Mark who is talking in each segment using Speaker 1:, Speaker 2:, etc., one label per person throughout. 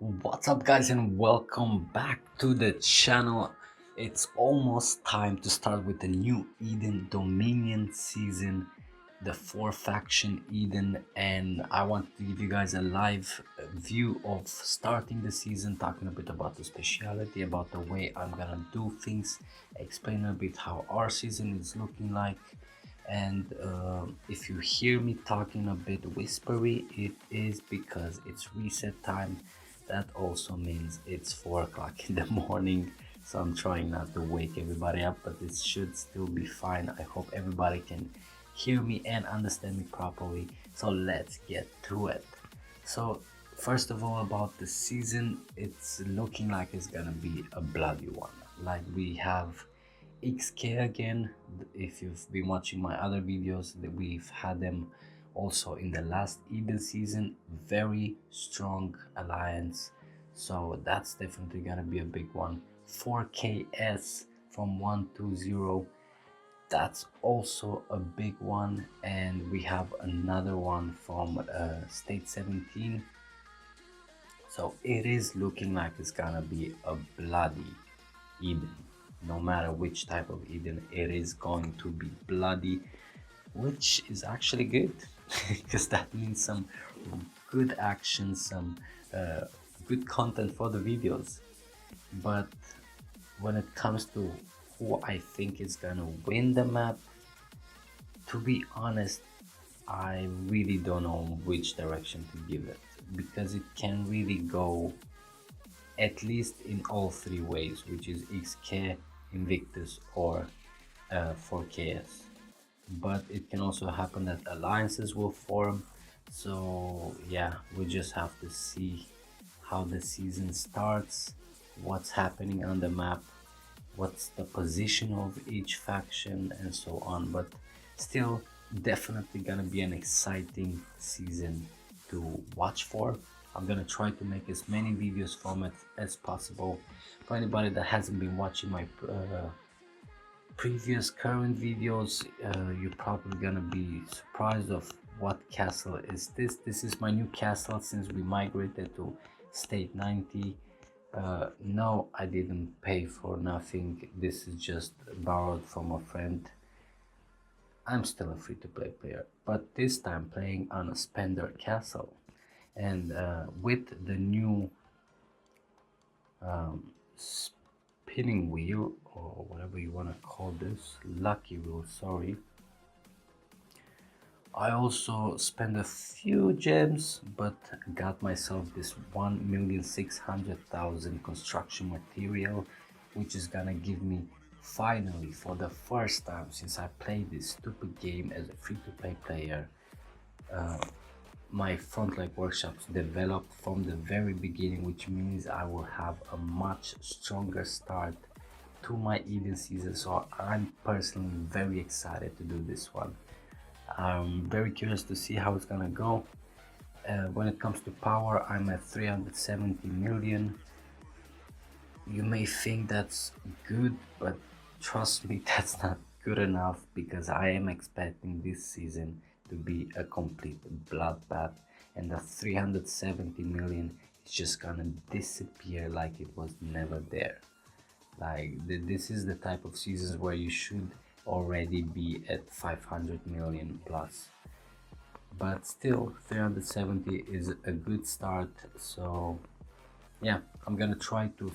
Speaker 1: What's up, guys, and welcome back to the channel. It's almost time to start with the new Eden Dominion season, the 4 faction Eden, and I want to give you guys a live view of starting the season, talking a bit about the speciality, about the way I'm gonna do things, explain a bit how our season is looking like. And if you hear me talking a bit whispery, it is because it's reset time. That also means it's 4 o'clock in the morning, so I'm trying not to wake everybody up, but it should still be fine. I hope everybody can hear me and understand me properly. So let's get to it. So first of all, about the season, it's looking like it's gonna be a bloody one. Like, we have XK again. If you've been watching my other videos, that we've had them also in the last Eden season. Very strong alliance, so that's definitely gonna be a big one. 4KS from 120, that's also a big one. And we have another one from state 17. So it is looking like it's gonna be a bloody Eden. No matter which type of Eden, it is going to be bloody, which is actually good because that means some good action, some good content for the videos. But when it comes to who I think is gonna win the map, to be honest, I really don't know which direction to give it, because it can really go at least in all three ways, which is XK, Invictus, or 4KS. But it can also happen that alliances will form. So yeah, we just have to see how the season starts, what's happening on the map, what's the position of each faction, and so on. But still, definitely gonna be an exciting season to watch for. I'm gonna try to make as many videos from it as possible. For anybody that hasn't been watching my previous current videos, you're probably gonna be surprised of what castle is this. This is my new castle since we migrated to state 90. No, I didn't pay for nothing. This is just borrowed from a friend. I'm still a free-to-play player, but this time playing on a spender castle. And with the new spinning wheel, or whatever you want to call this, lucky wheel, sorry, I also spent a few gems, but got myself this 1,600,000 construction material, which is gonna give me, finally, for the first time since I played this stupid game as a free-to-play player, my frontline workshops developed from the very beginning, which means I will have a much stronger start to my Eden season. So I'm personally very excited to do this one. I'm very curious to see how it's gonna go. When it comes to power, I'm at 370 million. You may think that's good, but trust me, that's not good enough, because I am expecting this season to be a complete bloodbath, and the 370 million is just gonna disappear like it was never there. Like, this is the type of seasons where you should already be at 500 million plus, but still 370 is a good start. So yeah, I'm gonna try to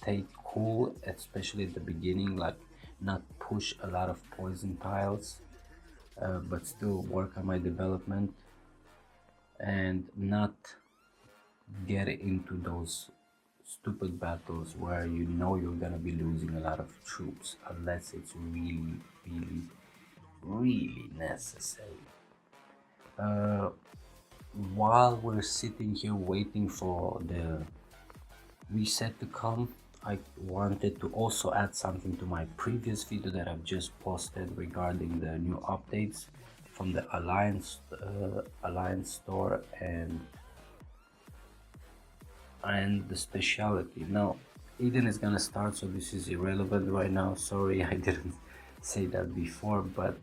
Speaker 1: stay cool, especially at the beginning, like not push a lot of poison tiles, but still work on my development and not get into those stupid battles where you know you're gonna be losing a lot of troops, unless it's really necessary. While we're sitting here waiting for the reset to come, I wanted to also add something to my previous video that I've just posted regarding the new updates from the Alliance store and the speciality. Now, Eden is gonna start, so this is irrelevant right now. Sorry, I didn't say that before, but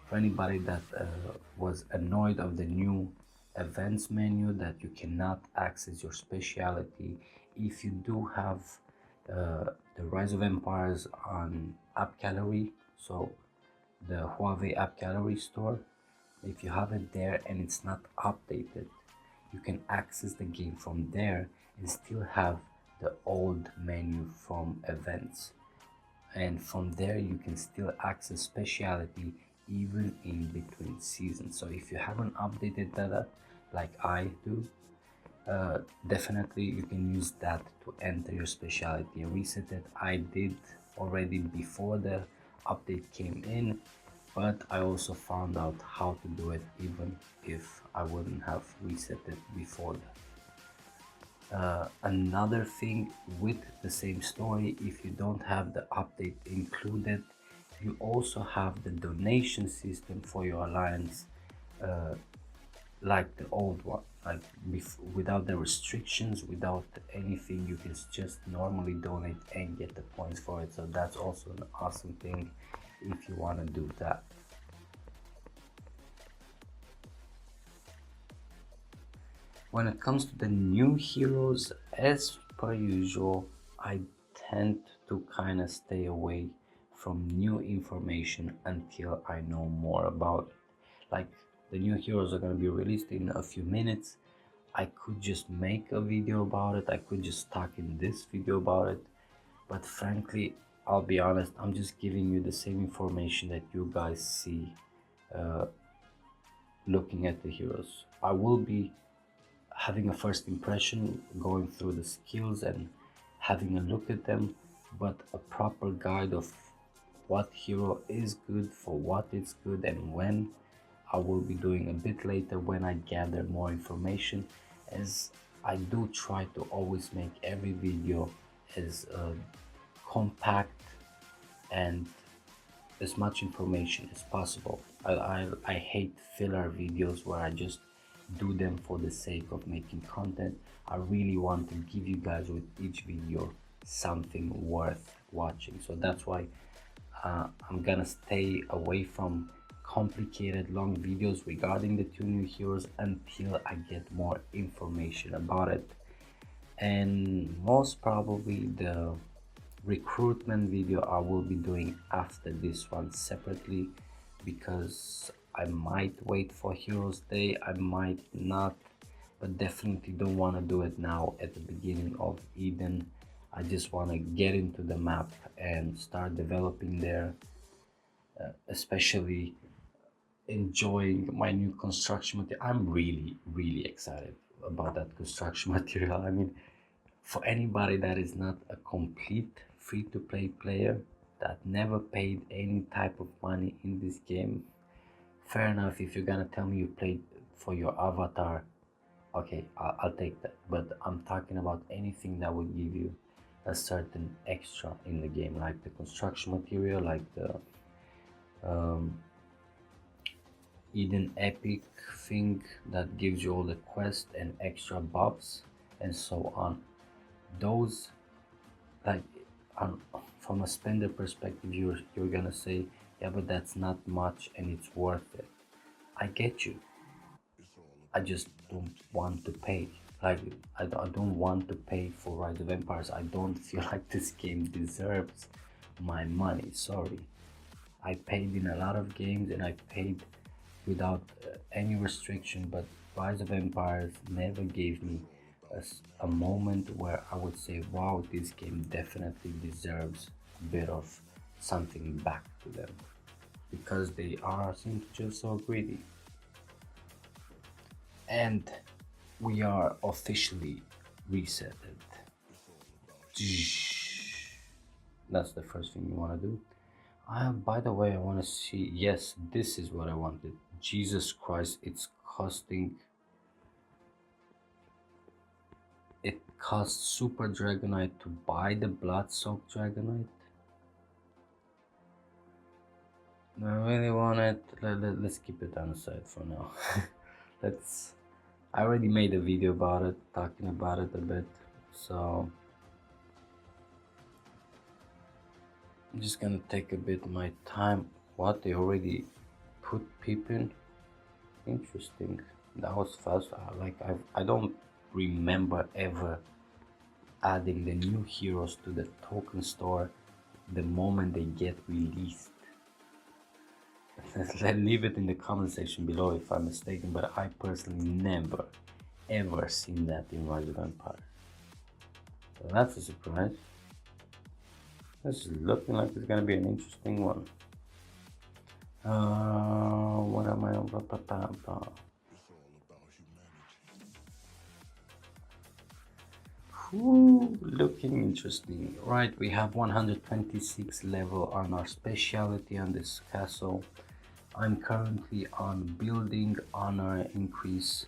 Speaker 1: for anybody that was annoyed of the new events menu that you cannot access your specialty. If you do have the Rise of Empires on App Gallery, so the Huawei App Gallery store, if you have it there and it's not updated, you can access the game from there and still have the old menu from events. And from there you can still access specialty even in between seasons. So if you haven't updated that up like I do, definitely you can use that to enter your specialty and reset it. I did already before the update came in, but I also found out how to do it even if I wouldn't have reset it before that. Another thing with the same story, if you don't have the update included, you also have the donation system for your alliance, uh, like the old one, like without the restrictions, without anything. You can just normally donate and get the points for it. So that's also an awesome thing if you want to do that. When it comes to the new heroes, as per usual, I tend to kind of stay away from new information until I know more about it. Like, the new heroes are going to be released in a few minutes. I could just make a video about it, I could just talk in this video about it, but frankly, I'll be honest, I'm just giving you the same information that you guys see looking at the heroes. I will be having a first impression, going through the skills and having a look at them, but a proper guide of what hero is good, for what it's good, and when, I will be doing a bit later when I gather more information, as I do try to always make every video as compact and as much information as possible. I hate filler videos where I just do them for the sake of making content. I really want to give you guys with each video something worth watching. So that's why I'm gonna stay away from complicated long videos regarding the two new heroes until I get more information about it. And most probably the recruitment video I will be doing after this one separately, because I might wait for Heroes Day, I might not, but definitely don't want to do it now at the beginning of Eden. I just want to get into the map and start developing there, especially enjoying my new construction material. I'm really excited about that construction material. I mean, for anybody that is not a complete free-to-play player, that never paid any type of money in this game, fair enough. If you're gonna tell me you played for your avatar, okay, I'll take that. But I'm talking about anything that would give you a certain extra in the game, like the construction material, like the Eden Epic thing that gives you all the quest and extra buffs and so on. Those, like, from a spender perspective, you're gonna say, yeah, but that's not much and it's worth it. I get you. I just don't want to pay. Like, I don't want to pay for Rise of Empires. I don't feel like this game deserves my money. Sorry. I paid in a lot of games and I paid without any restriction, but Rise of Empires never gave me a moment where I would say, wow, this game definitely deserves a bit of something back to them, because they are simply just so greedy. And we are officially resetted. That's the first thing you want to do. By the way, I want to see, yes, this is what I wanted. Jesus Christ, it costs Super Dragonite to buy the Blood-Soaked Dragonite. I really want it. Let's keep it on the side for now. I already made a video about it, talking about it a bit, so I'm just gonna take a bit of my time. What, they already put Pippin? Interesting. That was fast. I don't remember ever adding the new heroes to the token store the moment they get released. Leave it in the comment section below if I'm mistaken, but I personally never ever seen that in Rise of Empire. So that's a surprise. This is looking like it's gonna be an interesting one. What am I on? Ooh, looking interesting. Right, we have 126 level on our specialty on this castle. I'm currently on building, honor increase,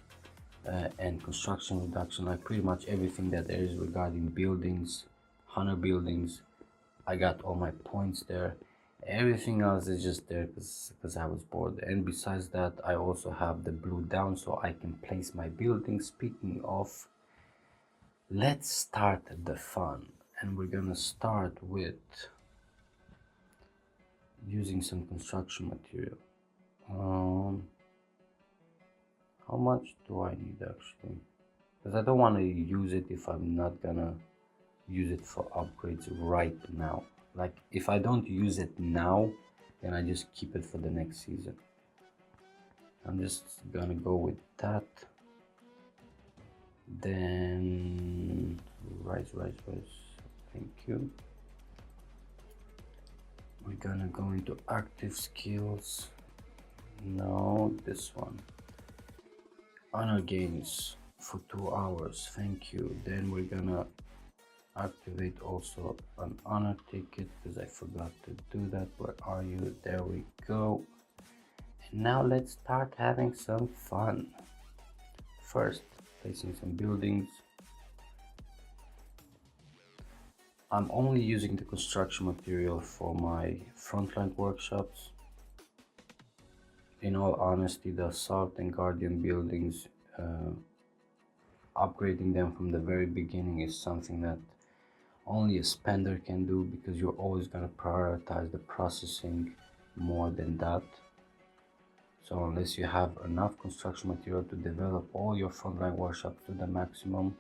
Speaker 1: and construction reduction. Like pretty much everything that there is regarding buildings, honor buildings. I got all my points there. Everything else is just there because I was bored. And besides that, I also have the blue down so I can place my buildings. Speaking of, let's start the fun, and we're gonna start with using some construction material. How much do I need actually? Because I don't want to use it if I'm not gonna use it for upgrades right now. Like if I don't use it now, then I just keep it for the next season. I'm just gonna go with that. Then rise, thank you. We're gonna go into active skills. No, this one. Honor gains for 2 hours, thank you. Then we're gonna activate also an honor ticket because I forgot to do that. Where are you? There we go. And now let's start having some fun. First, placing some buildings. I'm only using the construction material for my frontline workshops. In all honesty, the Assault and Guardian buildings, upgrading them from the very beginning is something that only a spender can do, because you're always going to prioritize the processing more than that. So unless you have enough construction material to develop all your frontline workshops to the maximum,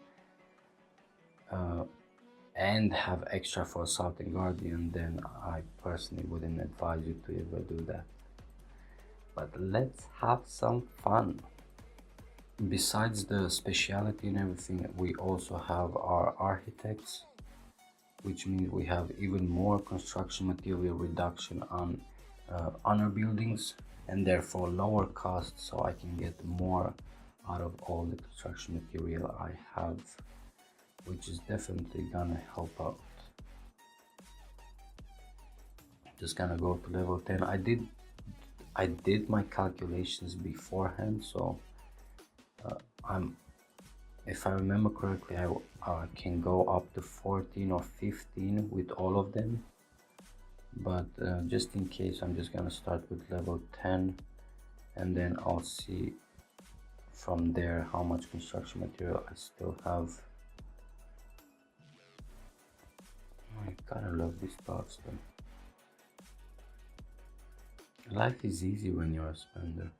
Speaker 1: and have extra for Assault and Guardian, then I personally wouldn't advise you to ever do that. But let's have some fun. Besides the speciality and everything, we also have our architects, which means we have even more construction material reduction on honor buildings, and therefore lower costs, so I can get more out of all the construction material I have, which is definitely gonna help out. Just gonna go to level 10. I did my calculations beforehand, so if I remember correctly, I can go up to 14 or 15 with all of them, but just in case, I'm just gonna start with level 10, and then I'll see from there how much construction material I still have. I gotta love these thoughts though. Life is easy when you're a spender.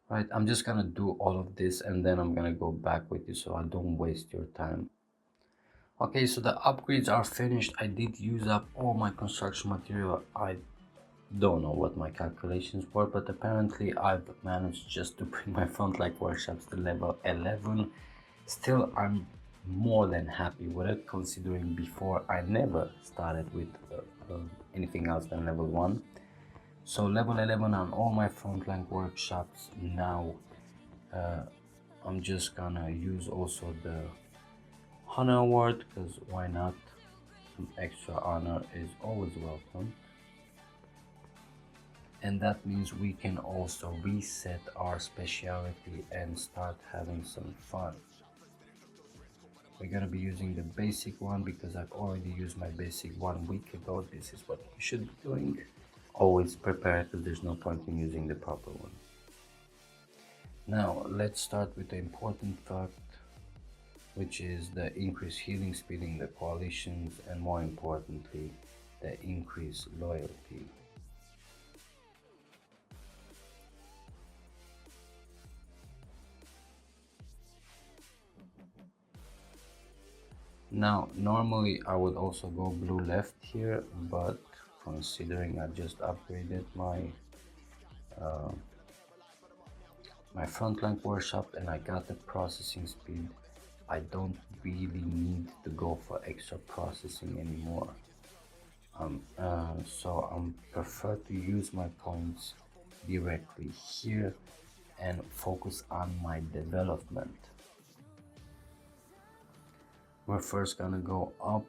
Speaker 1: Right, I'm just gonna do all of this and then I'm gonna go back with you so I don't waste your time. Okay, so the upgrades are finished. I did use up all my construction material. I don't know what my calculations were, but apparently I've managed just to bring my frontline workshops to level 11. Still, I'm more than happy with it, considering before I never started with anything else than level 1. So level 11 on all my frontline workshops now. I'm just gonna use also the honor award, because why not? Some extra honor is always welcome. And that means we can also reset our specialty and start having some fun. We're gonna be using the basic one because I've already used my basic 1 week ago. This is what you should be doing. Always prepare, because there's no point in using the proper one. Now let's start with the important fact. which is the increased healing speed in the coalitions, and more importantly, the increased loyalty. Now, normally I would also go blue left here, but considering I just upgraded my frontline workshop and I got the processing speed, I don't really need to go for extra processing anymore. So I prefer to use my points directly here and focus on my development. We're first gonna go up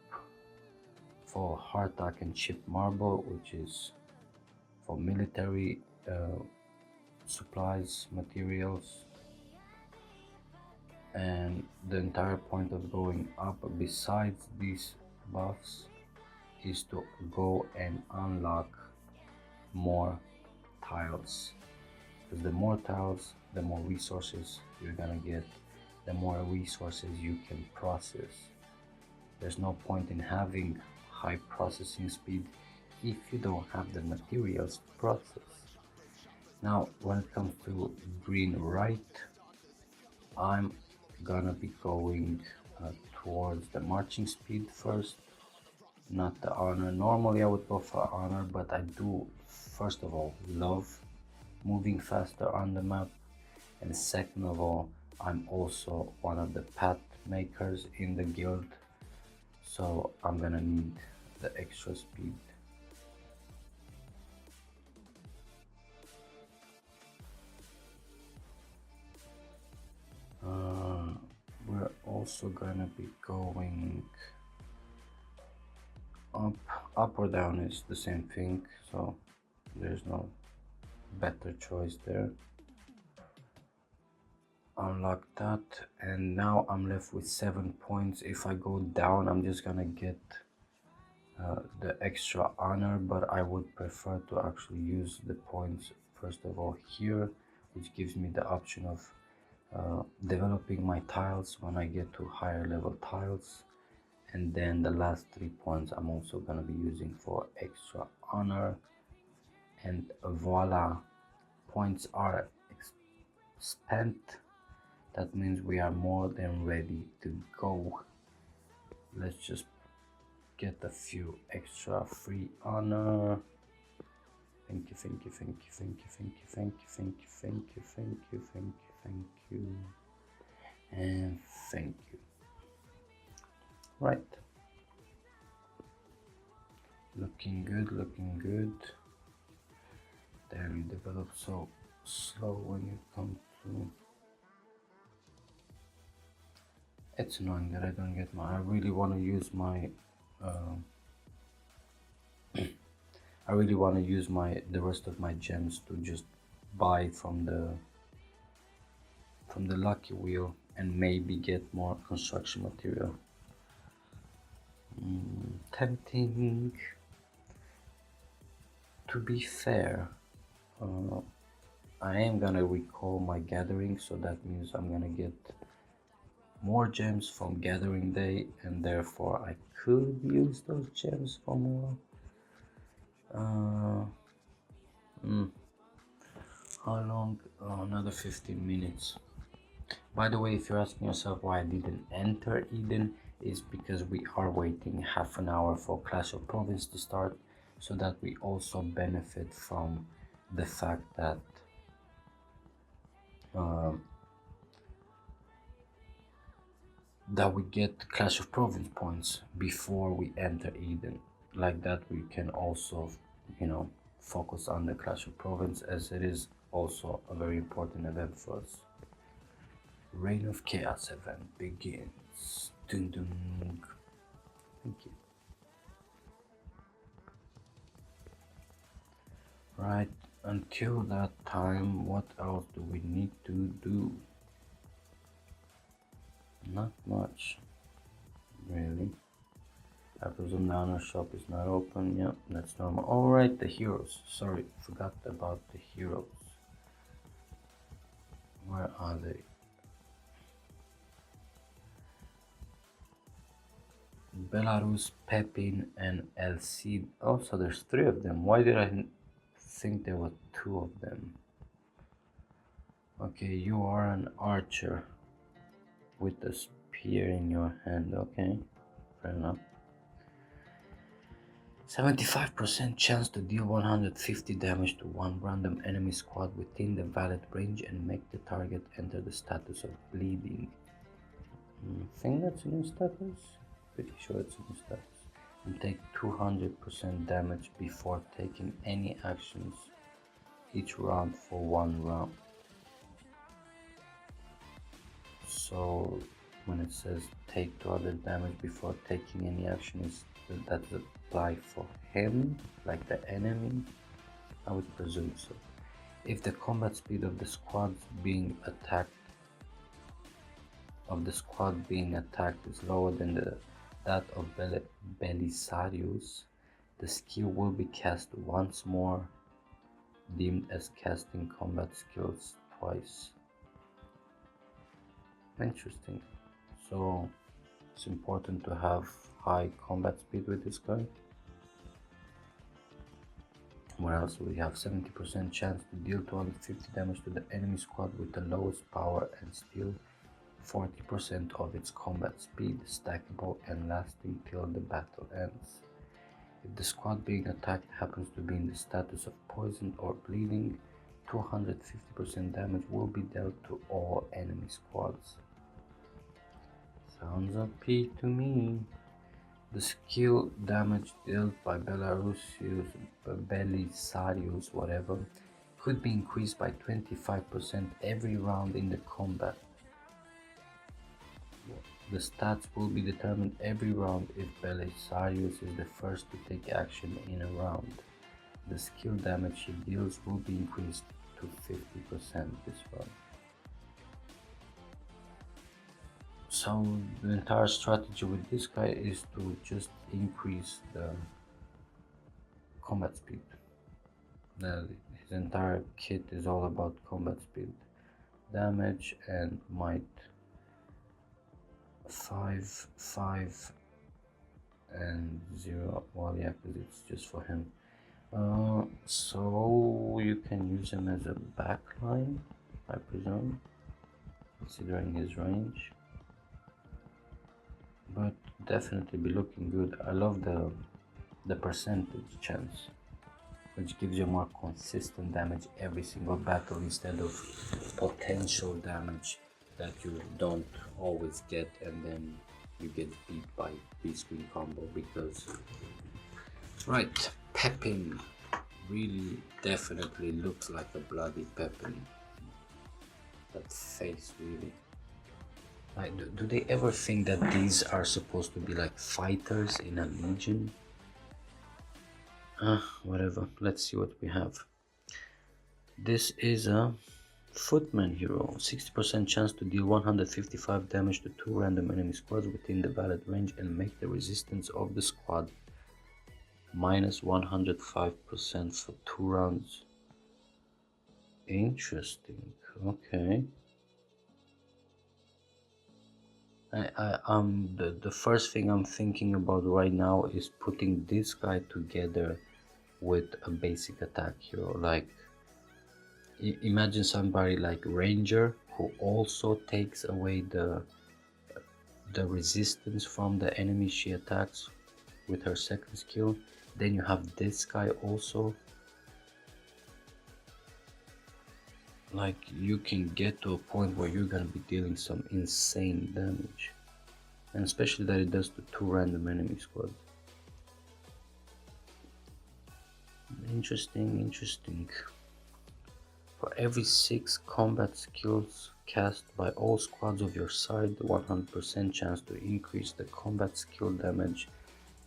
Speaker 1: for hardtack and chipped marble, which is for military supplies, materials, and the entire point of going up besides these buffs is to go and unlock more tiles, because the more tiles, the more resources you're gonna get, the more resources you can process. There's no point in having high processing speed if you don't have the materials to process. Now, when it comes to green right, I'm gonna be going towards the marching speed first, not the honor. Normally I would go for honor, but I do first of all love moving faster on the map, and second of all, I'm also one of the path makers in the guild, so I'm gonna need the extra speed. We're also gonna be going up or down is the same thing, so there's no better choice there. Unlock that, and now I'm left with 7 points. If I go down, I'm just gonna get the extra honor, but I would prefer to actually use the points first of all here, which gives me the option of developing my tiles when I get to higher level tiles, and then the last 3 points I'm also gonna be using for extra honor, and voila, points are spent. That means we are more than ready to go. Let's just get a few extra free honor. Thank you, thank you, thank you, thank you, thank you, thank you, thank you, thank you, thank you, thank you, thank you, and thank you. Right. Looking good, looking good. Damn, you develop so slow when you come to... It's annoying that I don't get my... I really want to use my... I really want to use the rest of my gems to just buy from the lucky wheel and maybe get more construction material. Tempting. To be fair, I am gonna recall my gathering, so that means I'm gonna get more gems from gathering day, and therefore I could use those gems for more. How long? Oh, another 15 minutes. By the way, if you're asking yourself why I didn't enter Eden, is because we are waiting half an hour for Clash of Province to start, so that we also benefit from the fact that we get Clash of Province points before we enter Eden. Like that we can also, you know, focus on the Clash of Province, as it is also a very important event for us. Reign of Chaos event begins. Dun dun. Thank you. Right, until that time, what else do we need to do? Not much, really. I presume the honor shop is not open. Yep, that's normal. Alright, the heroes. Sorry, forgot about the heroes. Where are they? Belarus, Pepin, and LC. Also, there's three of them. Why did I think there were two of them? Okay, you are an archer with a spear in your hand. Okay, fair enough. 75% chance to deal 150 damage to one random enemy squad within the valid range and make the target enter the status of bleeding. I think that's a new status. Pretty sure it's a new status. And take 200% damage before taking any actions each round for one round. So when it says take 200 damage before taking any action, is that apply for him, like the enemy? I would presume so. If the combat speed of the squad being attacked is lower than that of Belisarius, the skill will be cast once more, deemed as casting combat skills twice. Interesting. So it's important to have high combat speed with this guy. What else we have? 70% chance to deal 250 damage to the enemy squad with the lowest power and still 40% of its combat speed, stackable and lasting till the battle ends. If the squad being attacked happens to be in the status of poisoned or bleeding, 250% damage will be dealt to all enemy squads. Sounds OP to me. The skill damage dealt by Belisarius, whatever, could be increased by 25% every round in the combat. The stats will be determined every round if Belisarius is the first to take action in a round. The skill damage he deals will be increased to 50% this round. So the entire strategy with this guy is to just increase the combat speed. His entire kit is all about combat speed, damage and might. 5, 5 and 0. Well, yeah, because it's just for him. So you can use him as a backline, I presume, considering his range. But definitely be looking good. I love the percentage chance, which gives you more consistent damage every single battle instead of potential damage that you don't always get, and then you get beat by B-screen combo. Because right, Pepin really definitely looks like a bloody Pepin. That face, really. Like, do they ever think that these are supposed to be like fighters in a legion? Whatever, let's see what we have. This is a Footman hero, 60% chance to deal 155 damage to 2 random enemy squads within the valid range and make the resistance of the squad minus 105% for 2 rounds. Interesting, okay. The first thing I'm thinking about right now is putting this guy together with a basic attack hero. Like, imagine somebody like Ranger, who also takes away the resistance from the enemy she attacks with her second skill. Then you have this guy also. Like, you can get to a point where you're gonna be dealing some insane damage, and especially that it does to 2 random enemy squads. Interesting. For every 6 combat skills cast by all squads of your side, 100% chance to increase the combat skill damage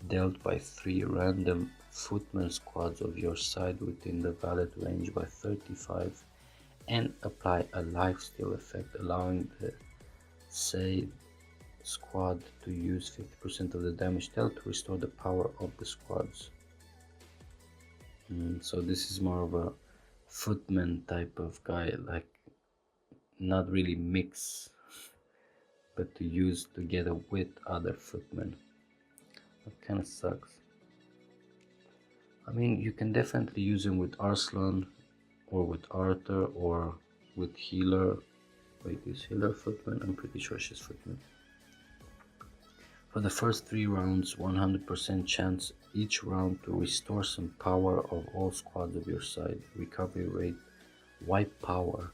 Speaker 1: dealt by 3 random footman squads of your side within the valid range by 35, and apply a lifesteal effect allowing the saved squad to use 50% of the damage dealt to restore the power of the squads. So this is more of a footman type of guy, like not really mix, but to use together with other footmen. That kind of sucks. I mean, you can definitely use him with Arslan, or with Arthur, or with Healer. Wait, is Healer Footman? I'm pretty sure she's Footman. For the first 3 rounds, 100% chance each round to restore some power of all squads of your side. Recovery rate, wipe power.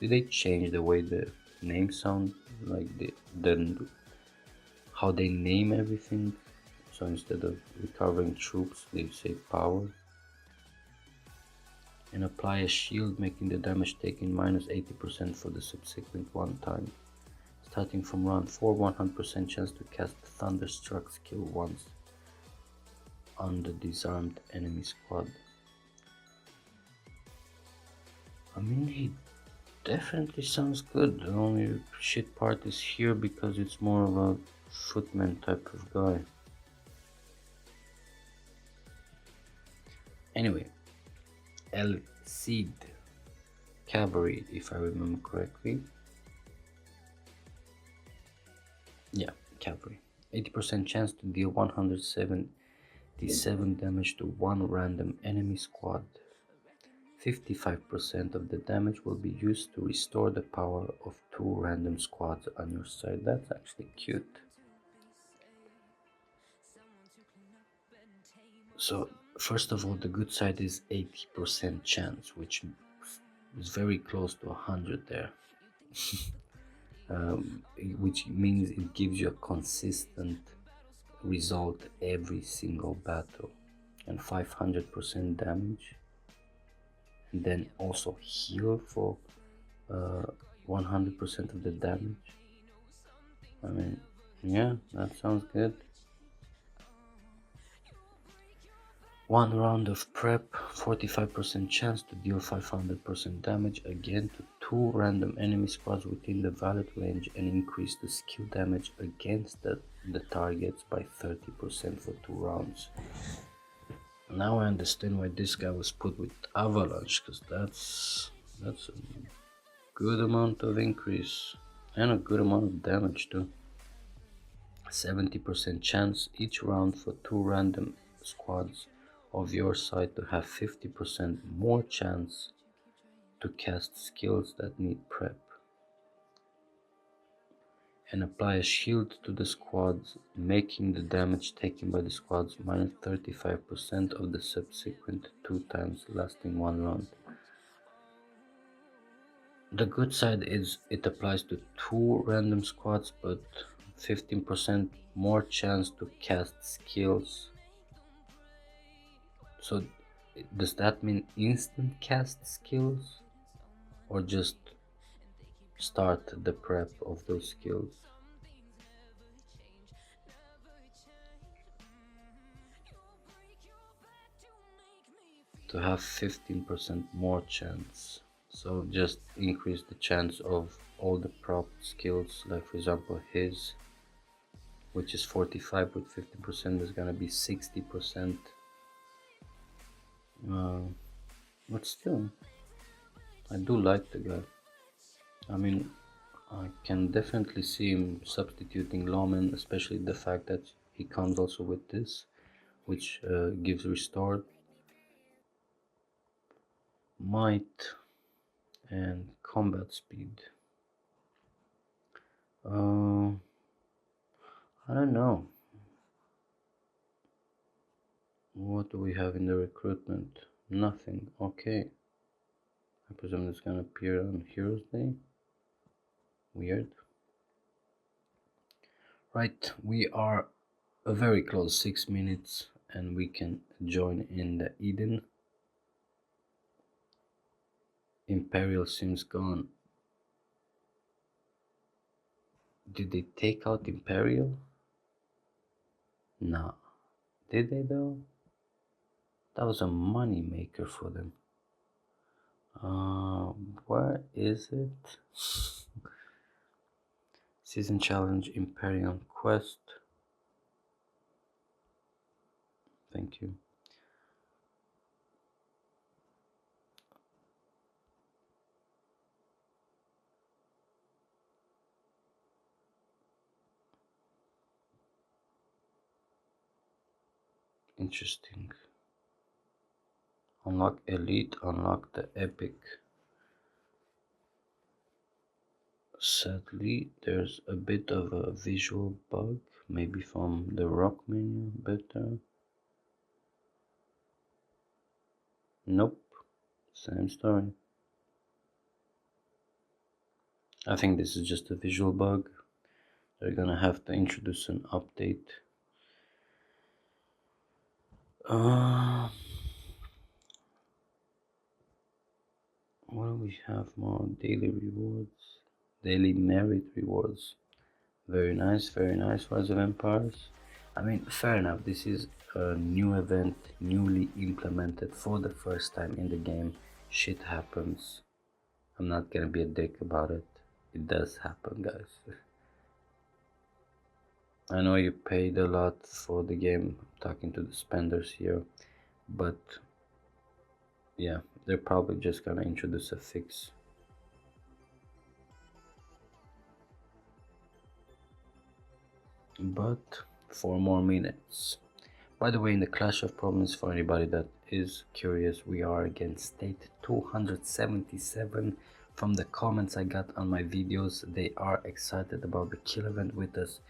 Speaker 1: Did they change the way the names sound? Like how they name everything? So instead of recovering troops, they say power. And apply a shield, making the damage taken minus 80% for the subsequent one time. Starting from round 4, 100% chance to cast Thunderstruck skill once on the disarmed enemy squad. I mean, he definitely sounds good. The only shit part is here because it's more of a footman type of guy. Anyway, El Cid Cavalry, if I remember correctly. Yeah, cavalry. 80% chance to deal 177 damage to one random enemy squad. 55% of the damage will be used to restore the power of 2 random squads on your side. That's actually cute. So, first of all, the good side is 80% chance, which is very close to 100 there. Which means it gives you a consistent result every single battle, and 500% damage, and then also heal for 100% of the damage. I mean, yeah, that sounds good. 1 round of prep, 45% chance to deal 500% damage again to 2 random enemy squads within the valid range, and increase the skill damage against the targets by 30% for 2 rounds. Now I understand why this guy was put with Avalanche, because that's a good amount of increase and a good amount of damage too. 70% chance each round for 2 random squads of your side to have 50% more chance to cast skills that need prep. And apply a shield to the squads, making the damage taken by the squads minus 35% of the subsequent 2 times, lasting 1 round. The good side is it applies to 2 random squads, but 15% more chance to cast skills. So does that mean instant cast skills, or just start the prep of those skills? To have 15% more chance, so just increase the chance of all the prop skills, like for example his, which is 45 with 50% is gonna be 60%. But still, I do like the guy. I mean, I can definitely see him substituting Lawman, especially the fact that he comes also with this, which gives restored might and combat speed. I don't know. What do we have in the recruitment? Nothing. Okay. I presume it's gonna appear on Heroes Day. Weird. Right, we are very close, 6 minutes, and we can join in the Eden. Imperial seems gone. Did they take out Imperial? Nah. Did they though? That was a money maker for them. Where is it? Season Challenge Imperial Quest. Thank you. Interesting. Unlock elite, unlock the epic. Sadly, there's a bit of a visual bug, maybe from the rock menu better. Nope, same story. I think this is just a visual bug. They're gonna have to introduce an update. What do we have more? Daily rewards, daily merit rewards. Very nice, very nice. Rise of Empires. I mean, fair enough. This is a new event, newly implemented for the first time in the game. Shit happens. I'm not gonna be a dick about it. It does happen, guys. I know you paid a lot for the game. I'm talking to the spenders here, but yeah, they're probably just gonna introduce a fix. But 4 more minutes. By the way, in the Clash of Province, for anybody that is curious, we are against state 277. From the comments I got on my videos, they are excited about the kill event with us.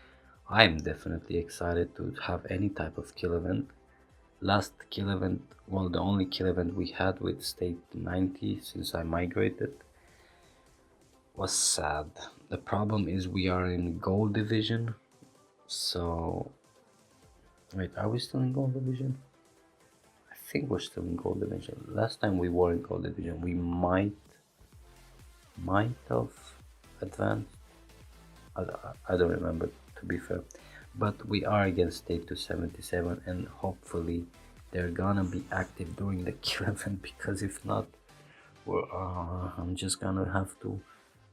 Speaker 1: I'm definitely excited to have any type of kill event. Last kill event, well, the only kill event we had with state 90 since I migrated was sad. The problem is we are in gold division, so wait, are we still in gold division? I think we're still in gold division. Last time we were in gold division, we might have advanced. I don't remember, to be fair, but we are against state 277, and hopefully they're gonna be active during the kill event, because if not, I'm just gonna have to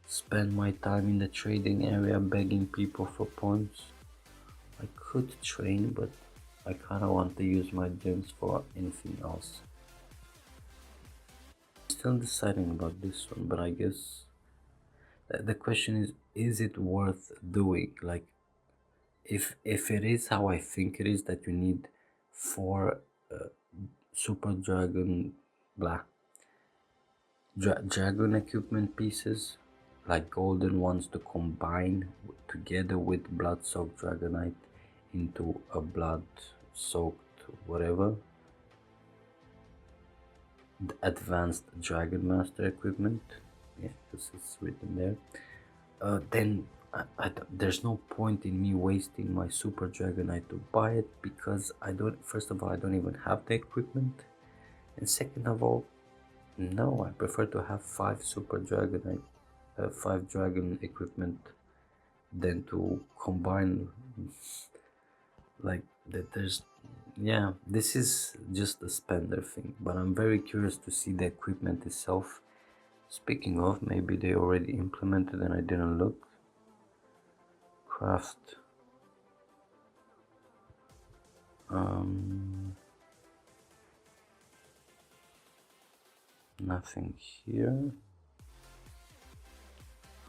Speaker 1: spend my time in the trading area begging people for points. I could train, but I kinda want to use my gems for anything else. Still deciding about this one, but I guess the question is it worth doing? Like, if it is how I think it is, that you need 4 super dragon dragon equipment pieces, like golden ones, to combine together with blood soaked dragonite into a blood soaked whatever advanced dragon master equipment, yeah, because it's written there, then there's no point in me wasting my super dragonite to buy it, because first of all, I don't even have the equipment, and second of all, no, I prefer to have 5 super dragonite, 5 dragon equipment, than to combine like that. Yeah, this is just a spender thing, but I'm very curious to see the equipment itself. Speaking of, maybe they already implemented and I didn't look. Craft. Nothing here.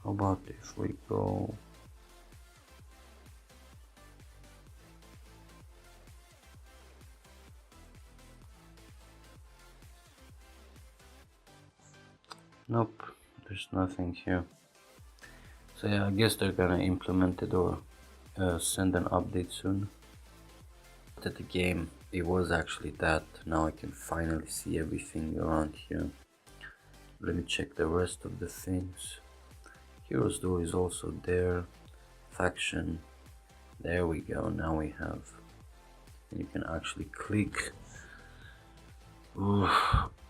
Speaker 1: How about if we go nope, there's nothing here. So yeah, I guess they're gonna implement it or send an update soon. At the game, it was actually that. Now I can finally see everything around here. Let me check the rest of the things. Heroes Duel is also there. Faction. There we go. Now we have. You can actually click. Ooh,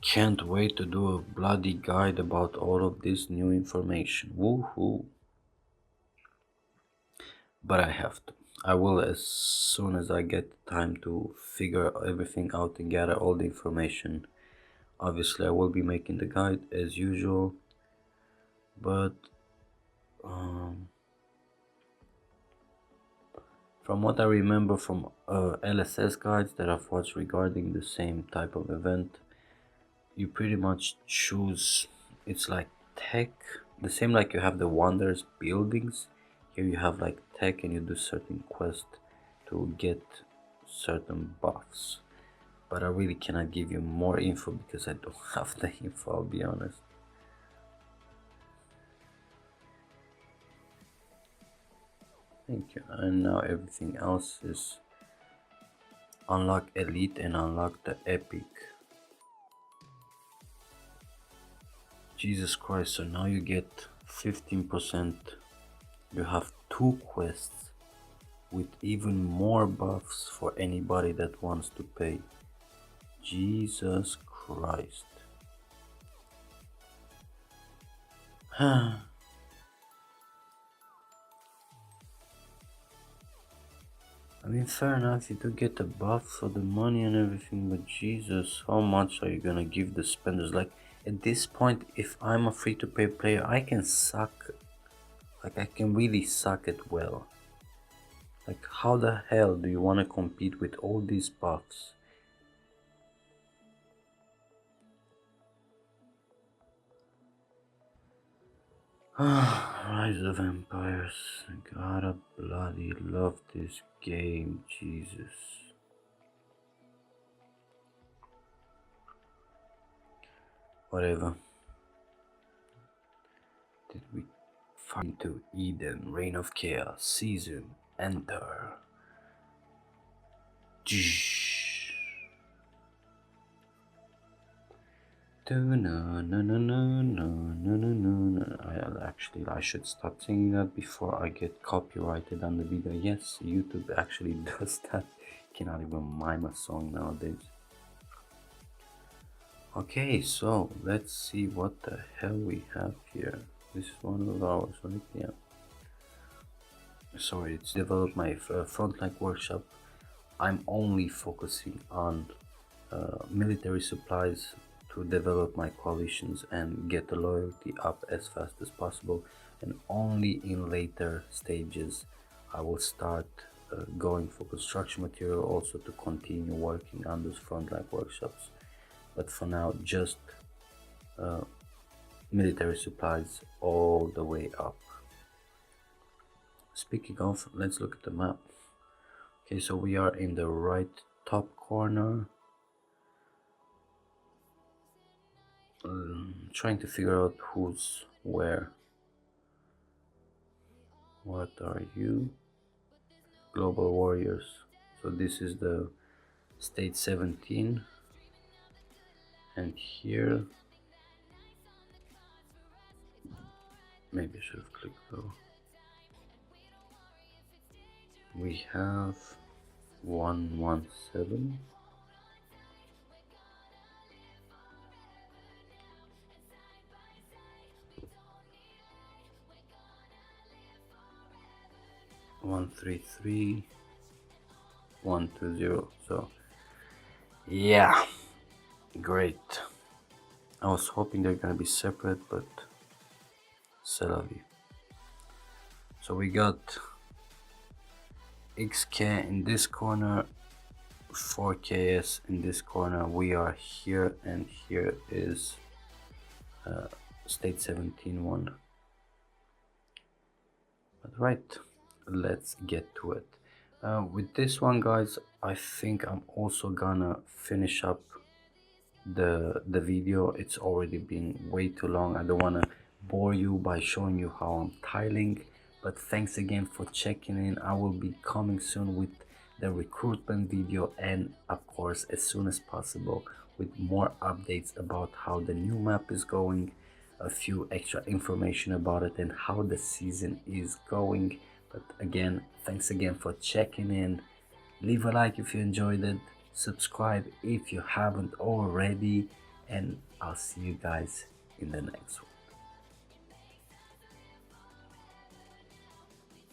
Speaker 1: can't wait to do a bloody guide about all of this new information. Woohoo! But I have to. I will as soon as I get time to figure everything out and gather all the information. Obviously, I will be making the guide as usual, but from what I remember from LSS guides that I've watched regarding the same type of event, you pretty much choose, it's like tech, the same like you have the wonders buildings. Here you have like tech, and you do certain quests to get certain buffs. but I really cannot give you more info because I don't have the info, I'll be honest. Thank you. And now everything else is unlock elite and unlock the epic. Jesus Christ, so now you get 15%. You have 2 quests with even more buffs for anybody that wants to pay. Jesus Christ. I mean, fair enough, you do get the buff for the money and everything, but Jesus, how much are you gonna give the spenders? Like, at this point, if I'm a free-to-play player, I can suck. Like, I can really suck it well. Like, how the hell do you want to compete with all these buffs? Rise of Empires. Gotta bloody love this game, Jesus. Whatever. Did we find to Eden, Reign of Chaos, Season, Enter. I should stop singing that before I get copyrighted on the video. Yes, YouTube actually does that. Cannot even mime a song nowadays. Okay, so let's see what the hell we have here. This is one of ours, right? Yeah. Sorry, it's developed my frontline workshop. I'm only focusing on military supplies to develop my coalitions and get the loyalty up as fast as possible, and only in later stages I will start going for construction material, also to continue working on those frontline workshops. But for now, just military supplies all the way up. Speaking of, let's look at the map. Okay, so we are in the right top corner. Trying to figure out who's where. What are you? Global Warriors. So this is the state 17, and here maybe I should have clicked though. We have 117. One, 3, 1, 2, 0. So yeah, great. I was hoping they're gonna be separate, but c'est la vie. So we got XK in this corner, 4KS in this corner. We are here, and here is state 17 one. But right, let's get to it. With this one, guys, I think I'm also gonna finish up the video. It's already been way too long. I don't want to bore you by showing you how I'm tiling, but thanks again for checking in. I will be coming soon with the recruitment video, and of course as soon as possible with more updates about how the new map is going, a few extra information about it, and how the season is going. But again, thanks again for checking in. Leave a like if you enjoyed it, subscribe if you haven't already, and I'll see you guys in the next one.